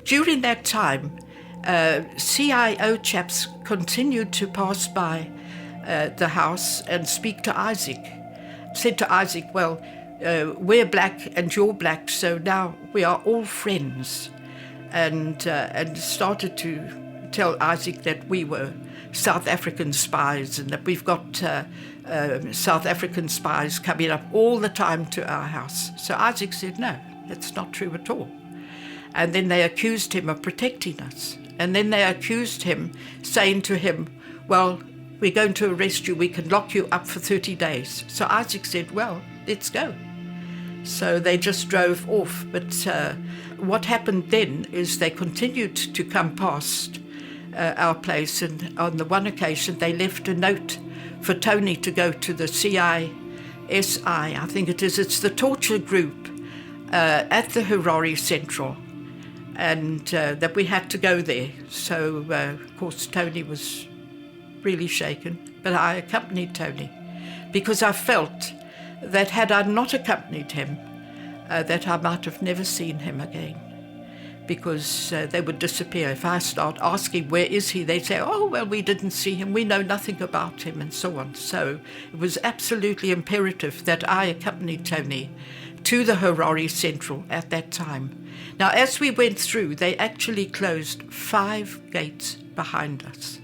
During that time, CIO chaps continued to pass by the house and speak to Isaac. Said to Isaac, well, we're black and you're black, so now we are all friends. And started to tell Isaac that we were South African spies and that we've got South African spies coming up all the time to our house. So Isaac said, no, that's not true at all. And then they accused him of protecting us. And then they accused him, saying to him, well, we're going to arrest you, we can lock you up for 30 days. So Isaac said, well, let's go. So they just drove off. But what happened then is they continued to come past our place, and on the one occasion they left a note for Tony to go to the CISI, I think it is, it's the torture group at the Harare Central, and that we had to go there. So of course Tony was really shaken, but I accompanied Tony because I felt that had I not accompanied him, that I might have never seen him again, because they would disappear. If I start asking, where is he? They'd say, oh, well, we didn't see him, we know nothing about him, and so on. So it was absolutely imperative that I accompanied Tony to the Harare Central at that time. Now, as we went through, they actually closed 5 gates behind us.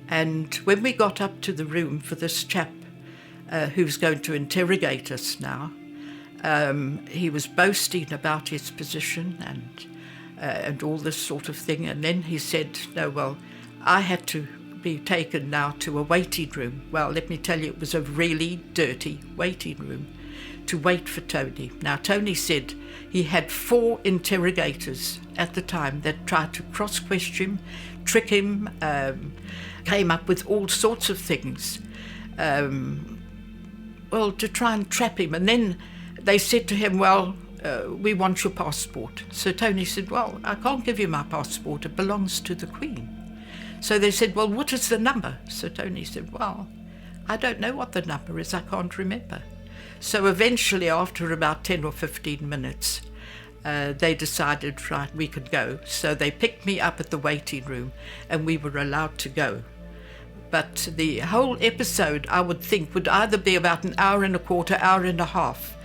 And when we got up to the room for this chap who's going to interrogate us now, he was boasting about his position and all this sort of thing. And then he said, no, well, I had to be taken now to a waiting room. Well, let me tell you, it was a really dirty waiting room to wait for Tony. Now, Tony said he had 4 interrogators at the time that tried to cross-question him, trick him, came up with all sorts of things, well, to try and trap him. And then they said to him, well, we want your passport. So Tony said, well, I can't give you my passport, it belongs to the Queen. So they said, well, what is the number? So Tony said, well, I don't know what the number is, I can't remember. So eventually, after about 10 or 15 minutes, they decided, right, we could go. So they picked me up at the waiting room and we were allowed to go. But the whole episode, I would think, would either be about an hour and a quarter, hour and a half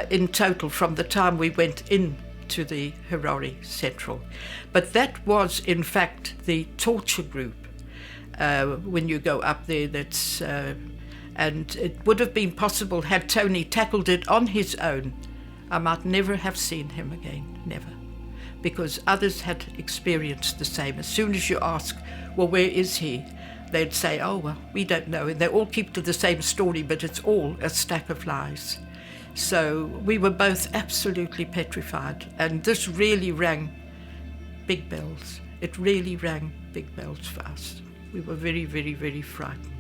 in total from the time we went into the Harare Central. But that was, in fact, the torture group. When you go up there, that's... and it would have been possible, had Tony tackled it on his own, I might never have seen him again, never. Because others had experienced the same. As soon as you ask, well, where is he? They'd say, oh, well, we don't know. And they all keep to the same story, but it's all a stack of lies. So we were both absolutely petrified. And this really rang big bells. It really rang big bells for us. We were very, very, very frightened.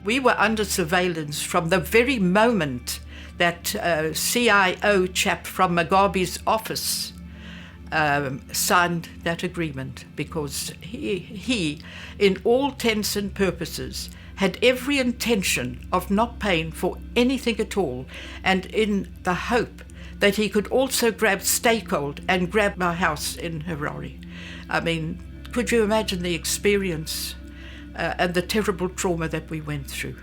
We were under surveillance from the very moment that CIO chap from Mugabe's office signed that agreement, because he, in all intents and purposes, had every intention of not paying for anything at all, and in the hope that he could also grab stakehold and grab my house in Harare. I mean, could you imagine the experience and the terrible trauma that we went through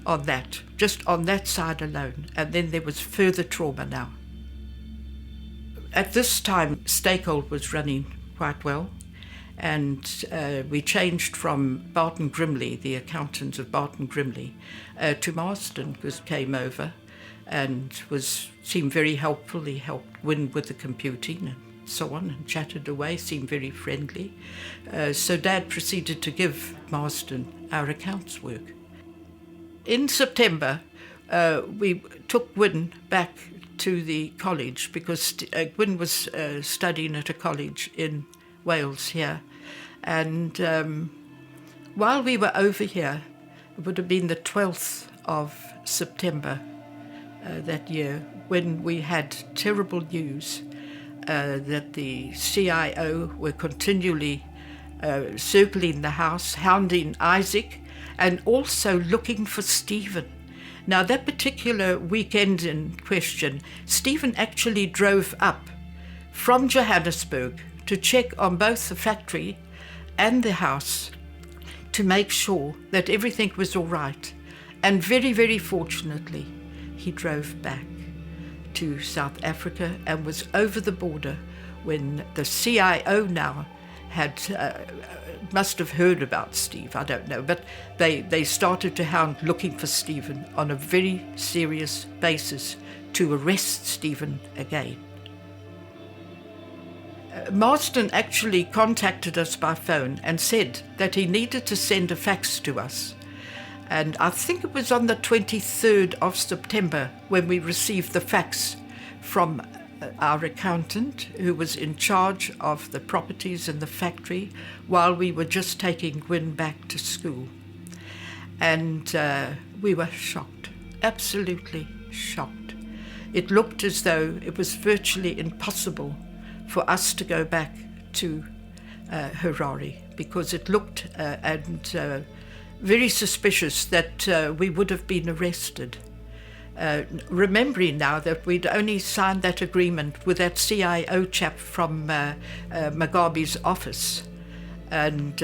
on that, just on that side alone? And then there was further trauma now. At this time, stakehold was running quite well, and we changed from Barton Grimley, the accountant of Barton Grimley, to Marston, who came over and seemed very helpful. He helped Win with the computing and so on, and chatted away, seemed very friendly. So Dad proceeded to give Marston our accounts work. In September, we took Win back to the college, because Gwyn was studying at a college in Wales here. And while we were over here, it would have been the 12th of September that year, when we had terrible news that the CIO were continually circling the house, hounding Isaac, and also looking for Stephen. Now, that particular weekend in question, Stephen actually drove up from Johannesburg to check on both the factory and the house to make sure that everything was all right. And very, very fortunately, he drove back to South Africa and was over the border when the CIO now had, must have heard about Steve, I don't know, but they started to hound looking for Stephen on a very serious basis to arrest Stephen again. Marston actually contacted us by phone and said that he needed to send a fax to us. And I think it was on the 23rd of September when we received the fax from our accountant, who was in charge of the properties in the factory while we were just taking Gwyn back to school. And we were shocked, absolutely shocked. It looked as though it was virtually impossible for us to go back to Harare, because it looked very suspicious that we would have been arrested. Remembering now that we'd only signed that agreement with that CIO chap from Mugabe's office. And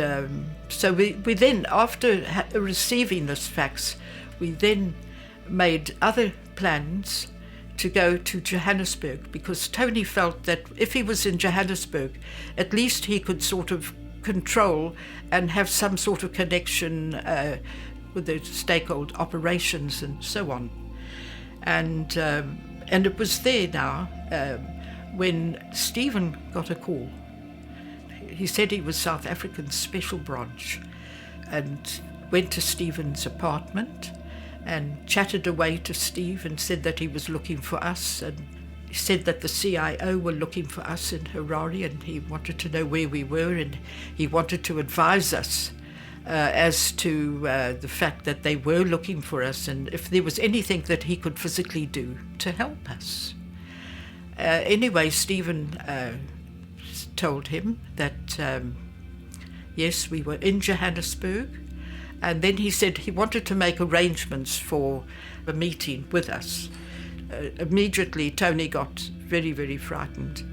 so we then, after receiving this fax, we then made other plans to go to Johannesburg, because Tony felt that if he was in Johannesburg, at least he could sort of control and have some sort of connection with the stakeholder operations and so on. And it was there now when Stephen got a call. He said he was South African Special Branch, and went to Stephen's apartment and chatted away to Steve and said that he was looking for us, and he said that the CIO were looking for us in Harare and he wanted to know where we were, and he wanted to advise us as to the fact that they were looking for us and if there was anything that he could physically do to help us. Anyway, Stephen told him that yes, we were in Johannesburg, and then he said he wanted to make arrangements for a meeting with us. Immediately, Tony got very, very frightened.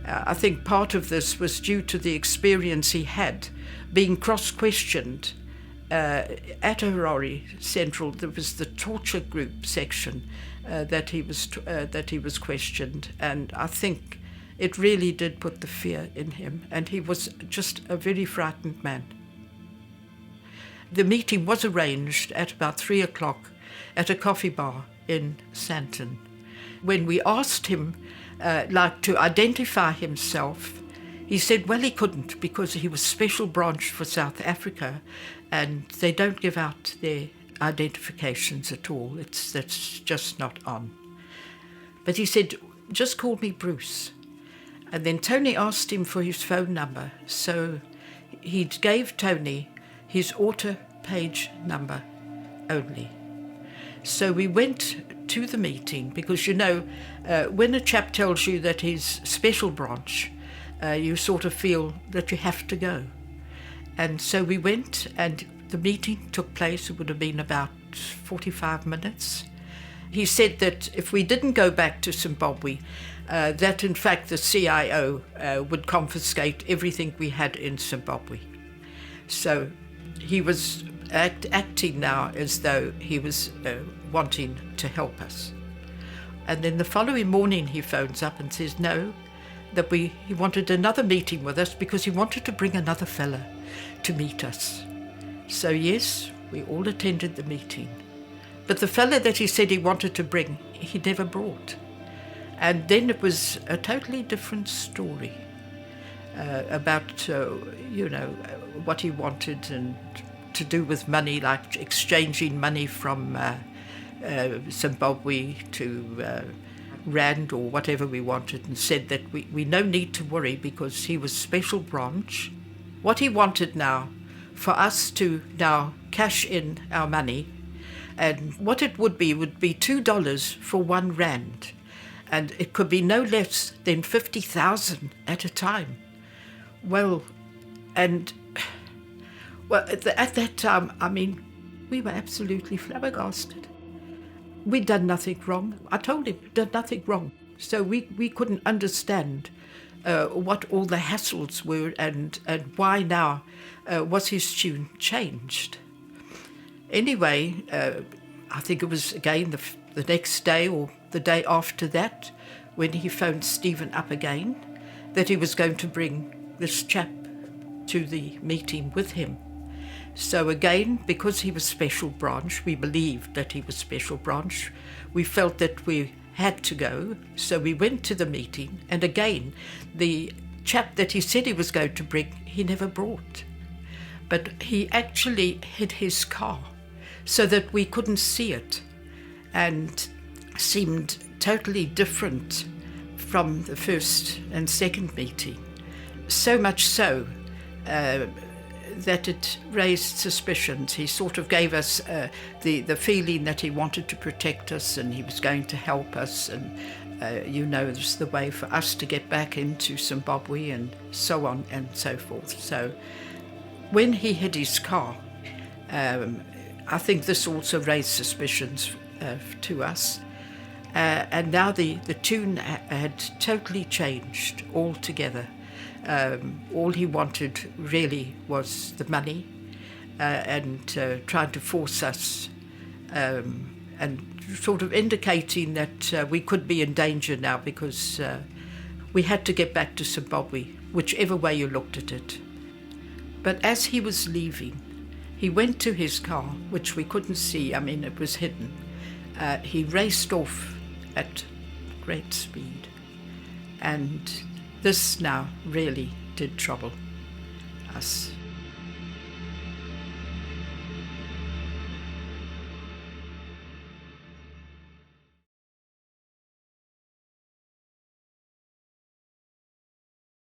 I think part of this was due to the experience he had being cross-questioned at Harare Central. There was the torture group section that he was questioned, and I think it really did put the fear in him, and he was just a very frightened man. The meeting was arranged at about 3 o'clock at a coffee bar in Sandton. When we asked him to identify himself, he said, well, he couldn't because he was Special Branch for South Africa and they don't give out their identifications at all. That's just not on. But he said, just call me Bruce. And then Tony asked him for his phone number, so he gave Tony his auto page number only. So we went to the meeting because, you know, when a chap tells you that he's Special Branch, you sort of feel that you have to go. And so we went, and the meeting took place. It would have been about 45 minutes. He said that if we didn't go back to Zimbabwe, that in fact the CIO would confiscate everything we had in Zimbabwe. So he was acting now as though he was wanting to help us. And then the following morning he phones up and says no, that he wanted another meeting with us because he wanted to bring another fella to meet us. So yes, we all attended the meeting. But the fella that he said he wanted to bring, he never brought. And then it was a totally different story about, what he wanted and to do with money, like exchanging money from Zimbabwe to Rand or whatever we wanted, and said that we no need to worry because he was Special Branch. What he wanted now, for us to now cash in our money, and what it would be $2 for 1 rand, and it could be no less than 50,000 at a time. Well, at that time, I mean, we were absolutely flabbergasted. We'd done nothing wrong. I told him we'd done nothing wrong. So we couldn't understand what all the hassles were and why now was his tune changed. Anyway, I think it was again the next day or the day after that when he phoned Stephen up again that he was going to bring this chap to the meeting with him. So again, because he was special branch, we believed that he was special branch, we felt that we had to go, so we went to the meeting, and again, the chap that he said he was going to bring, he never brought. But he actually hid his car so that we couldn't see it, and seemed totally different from the first and second meeting. So much so that it raised suspicions. He sort of gave us the feeling that he wanted to protect us and he was going to help us, and it was the way for us to get back into Zimbabwe and so on and so forth. So when he hid his car, I think this also raised suspicions to us. And now the tune had totally changed altogether. All he wanted really was the money and trying to force us and sort of indicating that we could be in danger now because we had to get back to Zimbabwe, whichever way you looked at it. But as he was leaving, he went to his car, which we couldn't see. I mean, it was hidden. He raced off at great speed. And this now really did trouble us.